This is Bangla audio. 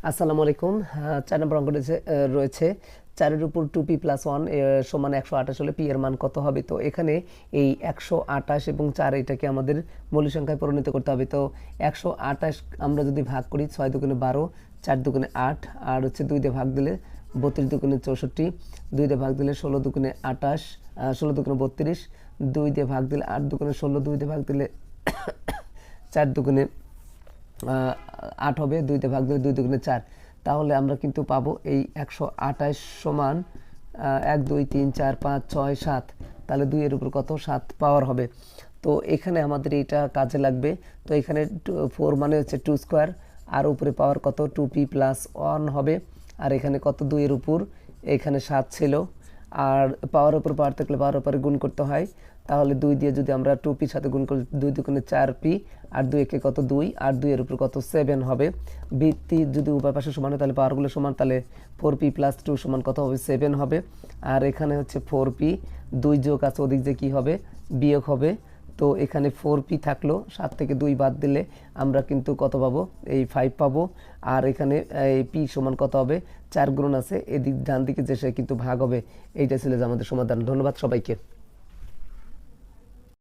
আসসালামু আলাইকুম। ৪ নম্বর অঙ্ক রয়েছে ৪-এর উপর 2p+1 সমান ১২৮ হলে p এর মান কত হবে। তো এখানে এই ১২৮ এবং ৪ এটাকে আমাদের মৌলিক সংখ্যায় পরিণত করতে হবে। তো ১২৮ আমরা যদি ভাগ করি ৬ দুগুণে ১২, ৪ দুগুণে ৮, আর হচ্ছে ২ দিয়ে ভাগ দিলে ৩২ দুগুণে ৬৪, ২ দিয়ে ভাগ দিলে ১৬ দুগুণে ২৮, ১৬ দুগুণে ৩২, ২ দিয়ে ভাগ দিলে ৮ দুগুণে ১৬, ২ দিয়ে ভাগ দিলে ৪ দুগুণে ৮ হবে, ২ দিয়ে ভাগ দিলে ২ দুগুণে ৪। তাহলে আমরা কিন্তু পাবো এই ১২৮ সমান ১ ২ ৩ ৪ ৫ ৬ ৭। তাহলে ২ এর উপর কত ৭ পাওয়ার হবে। তো এখানে আমাদের এইটা কাজে লাগবে। তো এখানে 4 মানে হচ্ছে 2 স্কোয়ার, আর উপরে পাওয়ার কত 2p+1 হবে। আর এখানে কত 2 এর উপর, এখানে 7 ছিল, আর পাওয়ার উপর পাওয়ার থাকলে পাওয়ার উপরে গুণ করতে হয়। তাহলে 2 দিয়ে যদি আমরা 2pর সাথে গুণ করি 2 দুগুণে 4p, আর 2 একে কত 2, আর 2 এর উপর কত 7 হবে। ভিত্তি যদি উভয় পাশে সমান হয় তাহলে পাওয়ারগুলো সমান, তাহলে 4p+2 সমান কত হবে 7 হবে। আর এখানে হচ্ছে 4p, 2 যোগ আছে ওদিক যে কী হবে বিয়োগ হবে। তো এখানে 4p থাকলো, 7 থেকে 2 বাদ দিলে আমরা কিন্তু কত পাবো এই 5 পাবো। আর এখানে এই p সমান কত হবে 4 গুণন আছে এদিক ডান দিকে যে সে কিন্তু ভাগ হবে। এইটা ছিল যে আমাদের সমাধান। ধন্যবাদ সবাইকে।